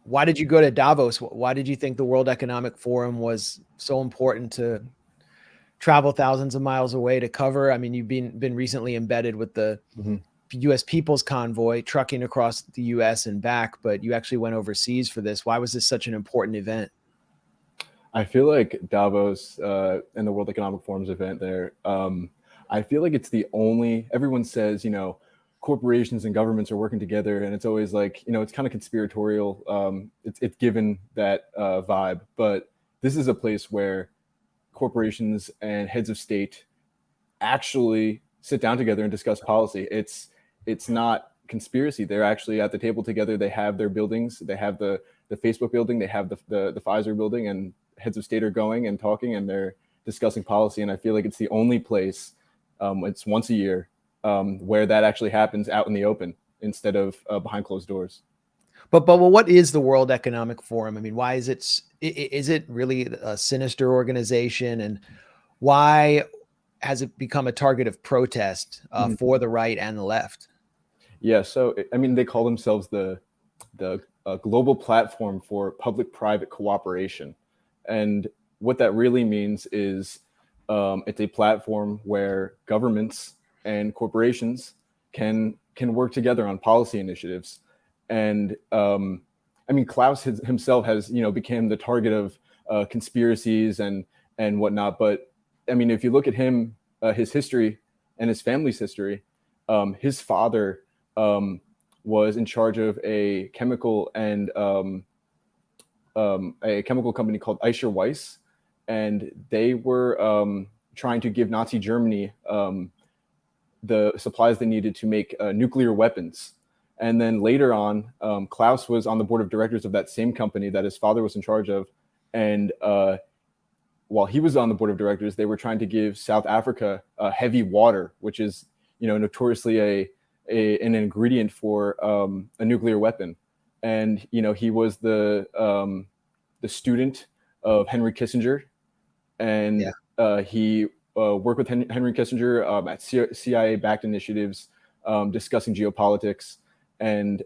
why did you go to Davos? Why did you think the World Economic Forum was so important to travel thousands of miles away to cover? I mean, you've been recently embedded with the U.S. People's Convoy trucking across the U.S. and back, but you actually went overseas for this. Why was this such an important event? I feel like Davos and the World Economic Forum's event there, I feel like it's the only, everyone says, corporations and governments are working together, and it's always like, it's kind of conspiratorial. It's given that vibe, but this is a place where corporations and heads of state actually sit down together and discuss policy. It's not conspiracy. They're actually at the table together. They have their buildings. They have the Facebook building. They have the Pfizer building, and heads of state are going and talking, and they're discussing policy. And I feel like it's the only place, it's once a year, where that actually happens out in the open instead of behind closed doors. But what is the World Economic Forum? I mean, why is it really a sinister organization, and why has it become a target of protest for the right and the left? Yeah, so I mean, they call themselves the global platform for public-private cooperation, and what that really means is it's a platform where governments and corporations can work together on policy initiatives. And I mean, Klaus himself has became the target of conspiracies and whatnot. But I mean, if you look at him, his history and his family's history, his father was in charge of a chemical and a chemical company called Eicher Weiss, and they were trying to give Nazi Germany the supplies they needed to make nuclear weapons. And then later on, Klaus was on the board of directors of that same company that his father was in charge of. And while he was on the board of directors, they were trying to give South Africa heavy water, which is, notoriously an ingredient for a nuclear weapon. And, he was the student of Henry Kissinger, and he worked with Henry Kissinger at CIA-backed initiatives discussing geopolitics. And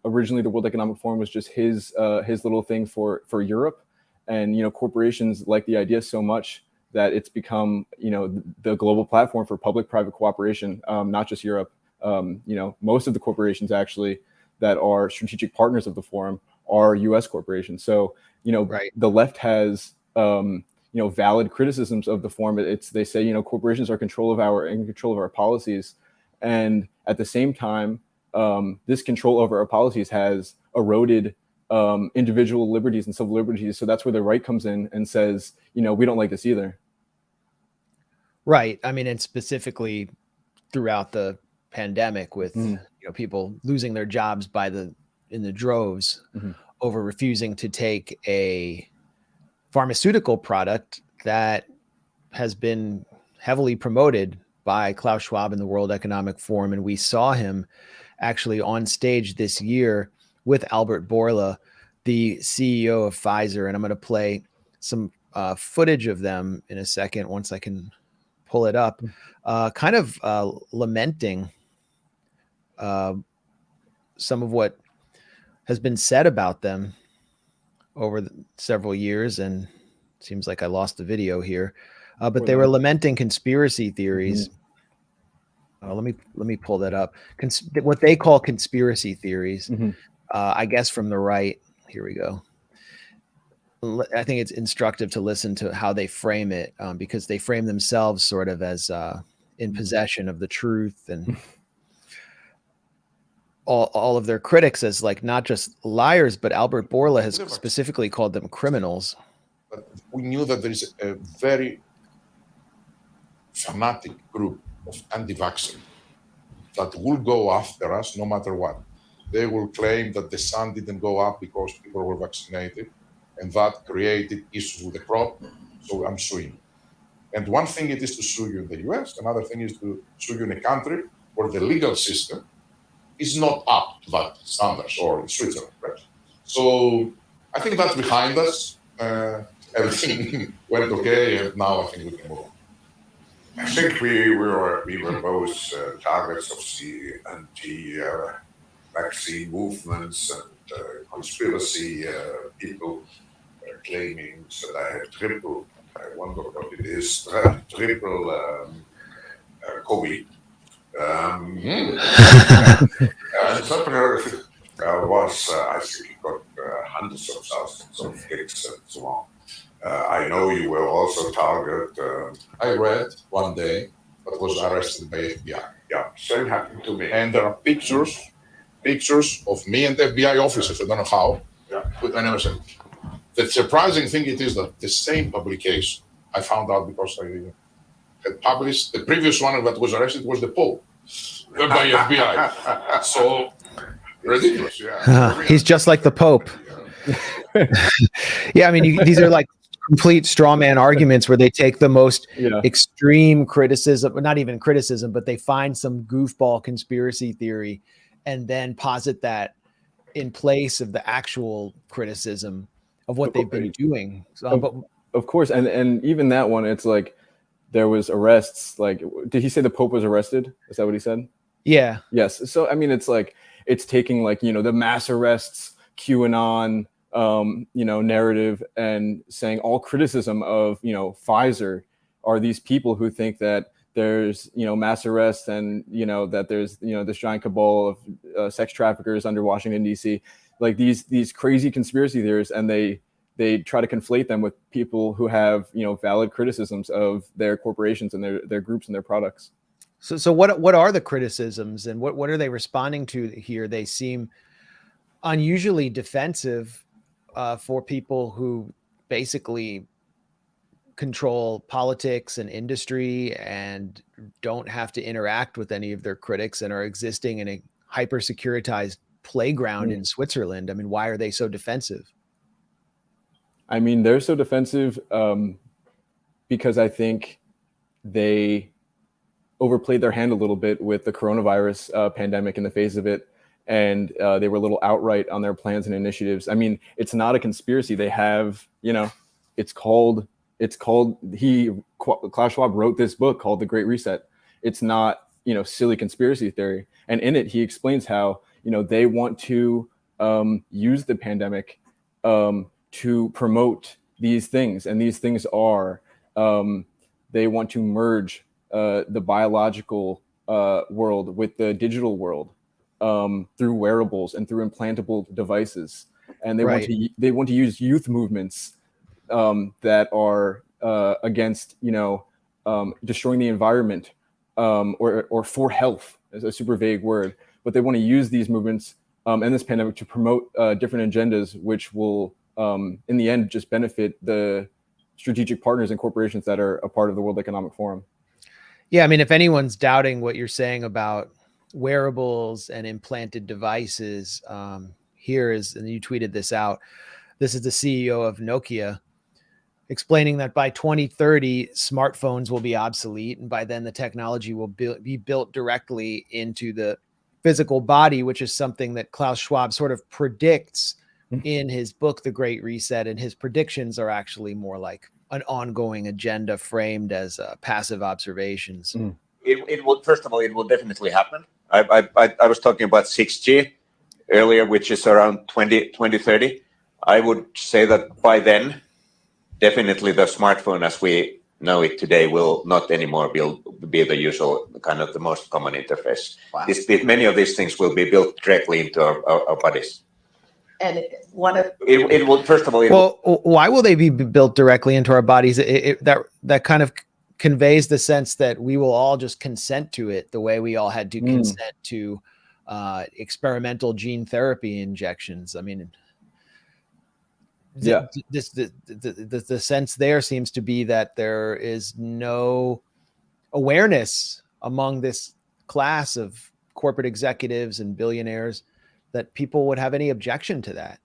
originally, the World Economic Forum was just his little thing for Europe. And corporations like the idea so much that it's become the global platform for public-private cooperation, not just Europe. Most of the corporations actually that are strategic partners of the forum are U.S. corporations. So the left has valid criticisms of the forum. They say corporations are in control of our policies, and at the same time, this control over our policies has eroded individual liberties and civil liberties. So that's where the right comes in and says, we don't like this either. Right. I mean, and specifically throughout the pandemic with people losing their jobs in the droves over refusing to take a pharmaceutical product that has been heavily promoted by Klaus Schwab and the World Economic Forum. And we saw him actually on stage this year with Albert Bourla, the CEO of Pfizer. And I'm going to play some footage of them in a second, once I can pull it up, kind of lamenting some of what has been said about them over several years. And it seems like I lost the video here, but they were lamenting conspiracy theories. Let me pull that up. What they call conspiracy theories, I guess from the right. Here we go. I think it's instructive to listen to how they frame it, because they frame themselves sort of as in possession of the truth, and all of their critics as like not just liars, but Albert Bourla has specifically called them criminals. But we knew that there is a very fanatic group of anti-vaxxers that will go after us no matter what. They will claim that the sun didn't go up because people were vaccinated, and that created issues with the crop, so I'm suing. And one thing it is to sue you in the US, another thing is to sue you in a country where the legal system is not up to that standards, or in Switzerland, right? So I think that's behind us. Everything went okay, and now I think we can move on. I think we were both targets of the anti-vaccine movements, and conspiracy people claiming that I have triple, I wonder what it is, triple COVID. And Zuckerberg was, I think, he got hundreds of thousands of hits and so on. I know you were also targeted. I read one day, but was arrested by FBI. Yeah, same happened to me. And there are pictures of me and FBI officers. I don't know how. Yeah. But I never said. The surprising thing it is that the same publication I found out because I had published the previous one that was arrested was the Pope by FBI. So ridiculous. Yeah. He's just like the Pope. Yeah, I mean, these are like complete straw man arguments where they take the most extreme criticism, not even criticism, but they find some goofball conspiracy theory and then posit that in place of the actual criticism of what they've been doing. So, but of course, and even that one, it's like there was arrests. Like, did he say the Pope was arrested? Is that what he said? Yeah. Yes. So I mean, it's like it's taking like the mass arrests, QAnon, narrative, and saying all criticism of Pfizer are these people who think that there's mass arrests and that there's this giant cabal of sex traffickers under Washington D.C. like these crazy conspiracy theorists, and they try to conflate them with people who have valid criticisms of their corporations and their groups and their products. So what are the criticisms and what are they responding to here? They seem unusually defensive for people who basically control politics and industry and don't have to interact with any of their critics and are existing in a hyper securitized playground in Switzerland. I mean, why are they so defensive? I mean, they're so defensive because I think they overplayed their hand a little bit with the coronavirus pandemic in the face of it. And they were a little outright on their plans and initiatives. I mean, it's not a conspiracy. They have, Klaus Schwab wrote this book called The Great Reset. It's not, silly conspiracy theory. And in it, he explains how, they want to use the pandemic to promote these things. And these things are, they want to merge the biological world with the digital world. Through wearables and through implantable devices, and they want to use youth movements that are against destroying the environment or for health is a super vague word, but they want to use these movements and this pandemic to promote different agendas, which will in the end just benefit the strategic partners and corporations that are a part of the World Economic Forum. Yeah, I mean, if anyone's doubting what you're saying about wearables and implanted devices, here is, and you tweeted this out, this is the CEO of Nokia explaining that by 2030 smartphones will be obsolete, and by then the technology will be built directly into the physical body, which is something that Klaus Schwab sort of predicts in his book The Great Reset, and his predictions are actually more like an ongoing agenda framed as passive observations. It will, first of all, it will definitely happen. I was talking about 6G earlier, which is around 2030. I would say that by then, definitely the smartphone as we know it today will not anymore be the usual kind of the most common interface. Wow. Many of these things will be built directly into our bodies. And one of it will, first of all, why will they be built directly into our bodies? That kind of conveys the sense that we will all just consent to it the way we all had to consent to experimental gene therapy injections. I mean, the sense there seems to be that there is no awareness among this class of corporate executives and billionaires that people would have any objection to that.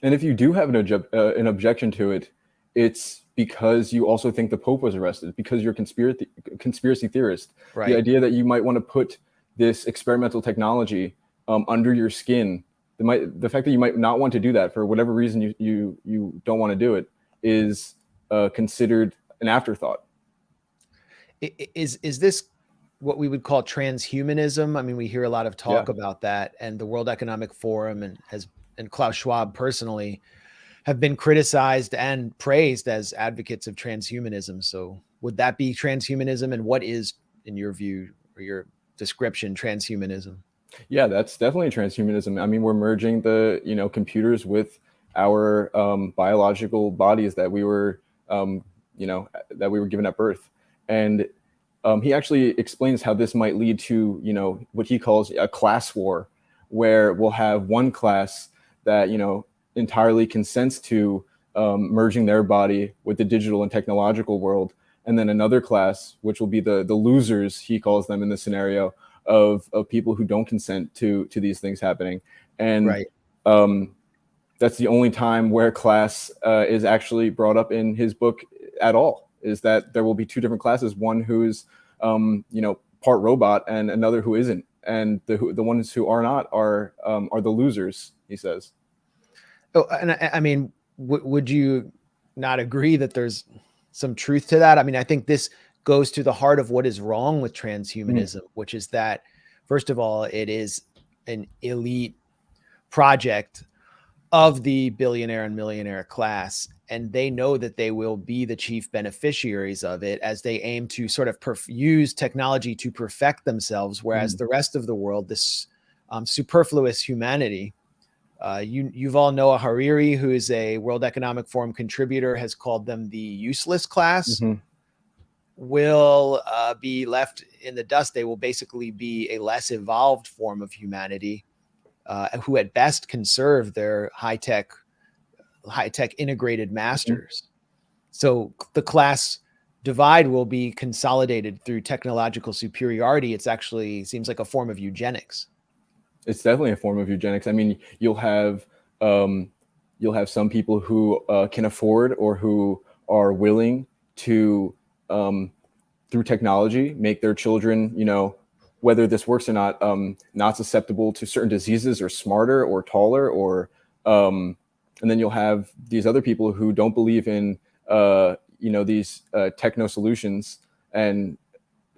And if you do have an objection to it, it's because you also think the Pope was arrested, because you're a conspiracy theorist. Right. The idea that you might want to put this experimental technology under your skin, the fact that you might not want to do that for whatever reason you don't want to do it is considered an afterthought. Is this what we would call transhumanism? I mean, we hear a lot of talk about that, and the World Economic Forum has and Klaus Schwab personally have been criticized and praised as advocates of transhumanism. So would that be transhumanism? And what is, in your view or your description, transhumanism? Yeah, that's definitely transhumanism. I mean, we're merging the, computers with our biological bodies that we were, that we were given at birth. And he actually explains how this might lead to, what he calls a class war, where we'll have one class that, entirely consents to merging their body with the digital and technological world. And then another class, which will be the losers, he calls them in this scenario, of people who don't consent to these things happening. And right. That's the only time where class is actually brought up in his book at all, is that there will be two different classes, one who's part robot and another who isn't. And the ones who are not are the losers, he says. Oh, and I mean, would you not agree that there's some truth to that? I mean, I think this goes to the heart of what is wrong with transhumanism, which is that, first of all, it is an elite project of the billionaire and millionaire class, and they know that they will be the chief beneficiaries of it as they aim to sort of use technology to perfect themselves, whereas the rest of the world, this superfluous humanity, Yuval Noah Harari, who is a World Economic Forum contributor, has called them the useless class, will be left in the dust. They will basically be a less evolved form of humanity, who at best can serve their high-tech integrated masters. So the class divide will be consolidated through technological superiority. It's actually seems like a form of eugenics. It's definitely a form of eugenics. I mean, you'll have some people who can afford or who are willing to, through technology, make their children, whether this works or not susceptible to certain diseases, or smarter or taller, or and then you'll have these other people who don't believe in these techno solutions, and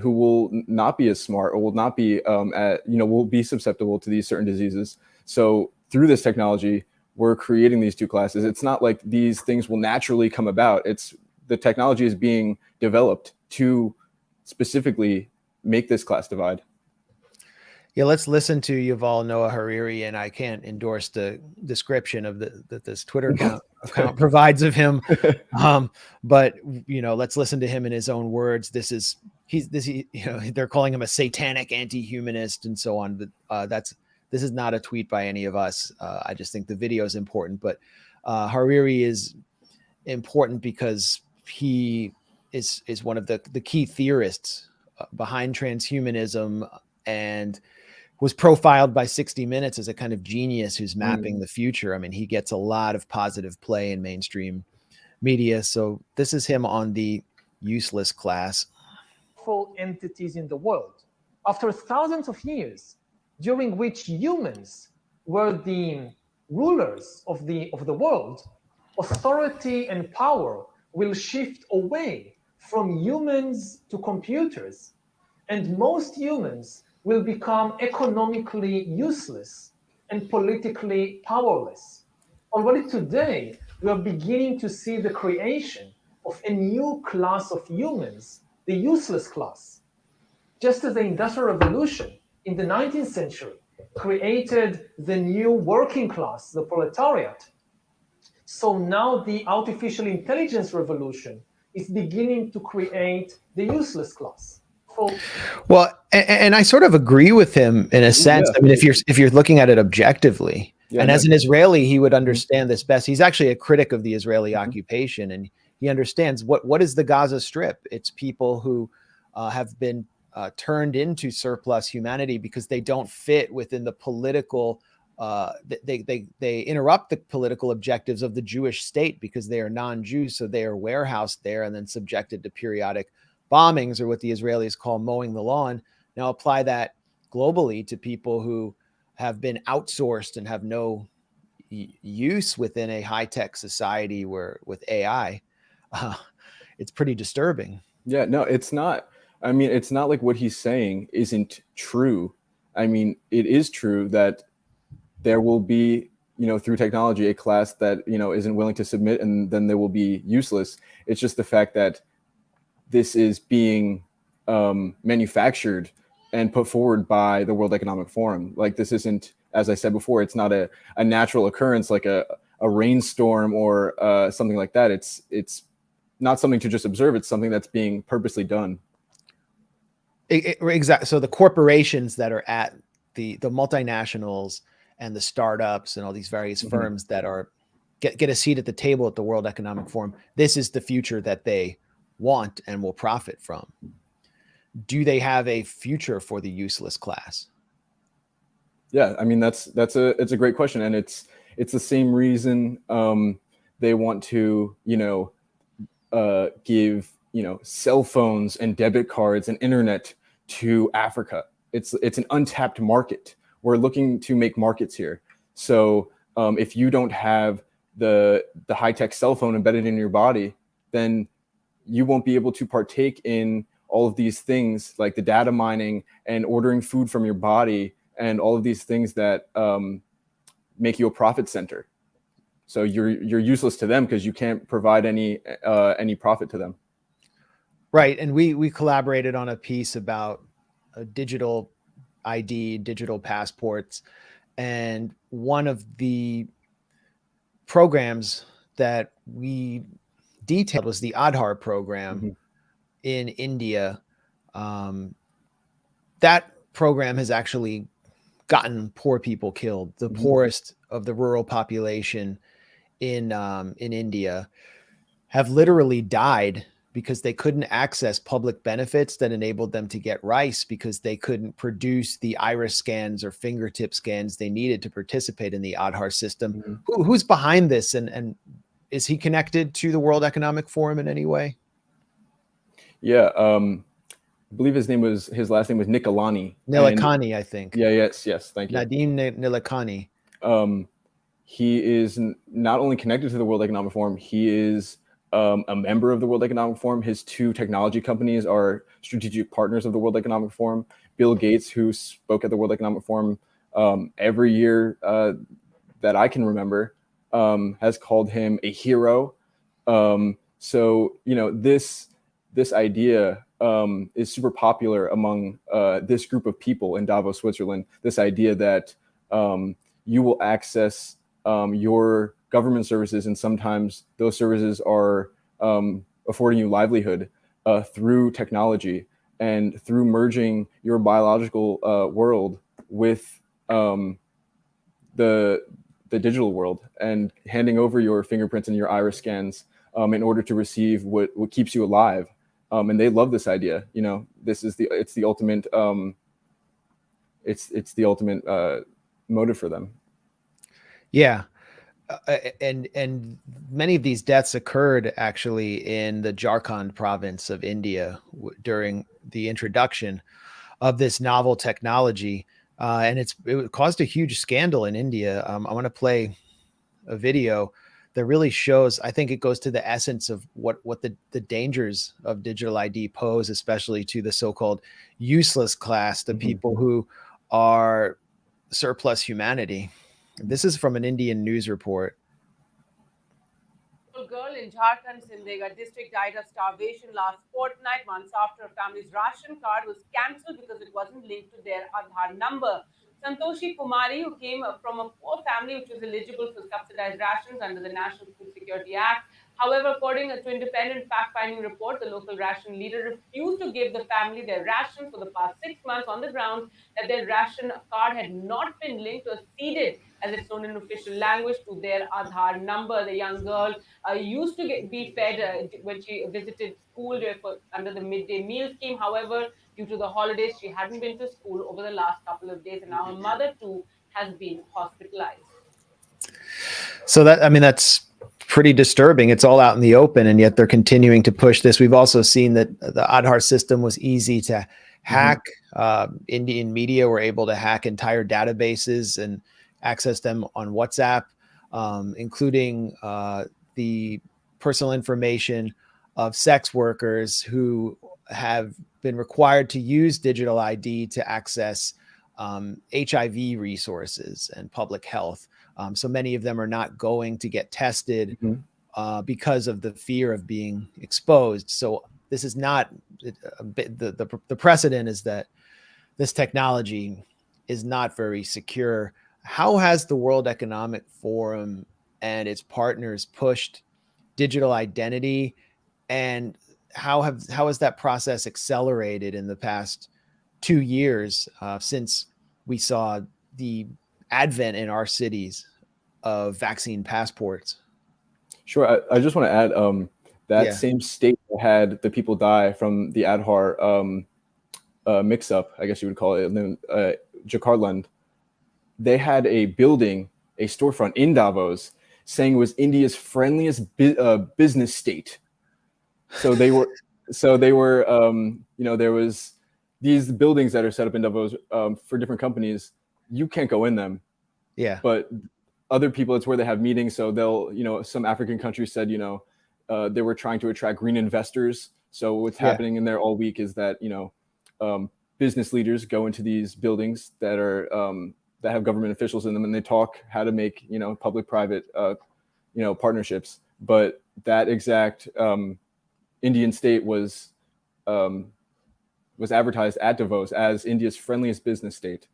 who will not be as smart, or will not be will be susceptible to these certain diseases. So through this technology, we're creating these two classes. It's not like these things will naturally come about. It's the technology is being developed to specifically make this class divide. Yeah, let's listen to Yuval Noah Harari, and I can't endorse the description of that this Twitter account provides of him. But let's listen to him in his own words. They're calling him a satanic anti-humanist and so on. But this is not a tweet by any of us. I just think the video is important. But Harari is important because he is one of the key theorists behind transhumanism, and was profiled by 60 Minutes as a kind of genius who's mapping the future. I mean, he gets a lot of positive play in mainstream media. So this is him on the useless class. Entities in the world, after thousands of years, during which humans were the rulers of the world, authority and power will shift away from humans to computers, and most humans will become economically useless and politically powerless. Already today, we are beginning to see the creation of a new class of humans, the useless class. Just as the Industrial Revolution in the 19th century created the new working class, the proletariat, so now the artificial intelligence revolution is beginning to create the useless class. Well, and I sort of agree with him in a sense. I mean, if you're looking at it objectively, as an Israeli, he would understand this best. He's actually a critic of the Israeli occupation, and he understands what is the Gaza Strip. It's people who have been turned into surplus humanity because they don't fit within the political. They interrupt the political objectives of the Jewish state because they are non-Jews, so they are warehoused there and then subjected to periodic bombings, or what the Israelis call mowing the lawn. Now apply that globally to people who have been outsourced and have no use within a high-tech society where with AI. It's pretty disturbing. Yeah, no, it's not. I mean, it's not like what he's saying isn't true. I mean, it is true that there will be through technology, a class that, isn't willing to submit, and then they will be useless. It's just the fact that this is being manufactured and put forward by the World Economic Forum. Like, this isn't, as I said before, it's not a natural occurrence like a rainstorm or something like that. It's not something to just observe. It's something that's being purposely done. Exactly. So the corporations that are at the multinationals and the startups and all these various firms that are get a seat at the table at the World Economic Forum, this is the future that they want and will profit from. Do they have a future for the useless class? Yeah, I mean, it's a great question, and it's the same reason they want to give cell phones and debit cards and internet to Africa. It's an untapped market. We're looking to make markets here. So if you don't have the high-tech cell phone embedded in your body, then you won't be able to partake in all of these things like the data mining and ordering food from your body and all of these things that make you a profit center. So you're useless to them because you can't provide any profit to them. Right. And we collaborated on a piece about a digital ID, digital passports. And one of the programs that we detailed was the Aadhaar program in India. That program has actually gotten poor people killed. The poorest of the rural population in India have literally died because they couldn't access public benefits that enabled them to get rice because they couldn't produce the iris scans or fingertip scans they needed to participate in the Aadhaar system. Who's behind this, and is he connected to the World Economic Forum in any way? Yeah, I believe his last name was Nikalani. Nilekani, I think. Yeah, yes, thank you. Nadeem Nilekani. He is not only connected to the World Economic Forum, he is a member of the World Economic Forum. His two technology companies are strategic partners of the World Economic Forum. Bill Gates, who spoke at the World Economic Forum every year that I can remember, has called him a hero. So this idea is super popular among this group of people in Davos, Switzerland. This idea that you will access your government services, and sometimes those services are affording you livelihood through technology and through merging your biological world with the digital world and handing over your fingerprints and your iris scans in order to receive what keeps you alive. And they love this idea. It's the ultimate motive for them. Yeah. And many of these deaths occurred actually in the Jharkhand province of India during the introduction of this novel technology. And it caused a huge scandal in India. I want to play a video that really shows, I think it goes to the essence of what the dangers of digital ID pose, especially to the so-called useless class, the people who are surplus humanity. This is from an Indian news report. A girl in Jharkhand's Sindega district died of starvation last fortnight, months after a family's ration card was cancelled because it wasn't linked to their Aadhaar number. Santoshi Kumari, who came from a poor family which was eligible for subsidized rations under the National Food Security Act. However, according to independent fact-finding report, the local ration leader refused to give the family their rations for the past 6 months on the grounds that their ration card had not been linked or seeded, as it's known in official language, to their Aadhaar number. The young girl used to be fed when she visited school under the midday meal scheme. However, due to the holidays, she hadn't been to school over the last couple of days, and now her mother too has been hospitalized. So that's pretty disturbing. It's all out in the open, and yet they're continuing to push this. We've also seen that the Aadhaar system was easy to hack. Indian media were able to hack entire databases and access them on WhatsApp, including the personal information of sex workers who have been required to use digital ID to access HIV resources and public health. So many of them are not going to get tested because of the fear of being exposed. So this is not the precedent is that this technology is not very secure. How has the World Economic Forum and its partners pushed digital identity, and how has that process accelerated in the past 2 years since we saw the advent in our cities of vaccine passports? Sure. I just want to add that same state that had the people die from the Aadhaar mix-up, I guess you would call it, Jakartaland, they had a building, a storefront in Davos, saying it was India's friendliest business state. So they were, there was these buildings that are set up in Davos for different companies. You can't go in them. Yeah. But other people, it's where they have meetings. So they'll, some African countries said, they were trying to attract green investors. So what's happening in there all week is that, business leaders go into these buildings that are, that have government officials in them, and they talk how to make, public-private, partnerships. But that exact Indian state was advertised at Davos as India's friendliest business state.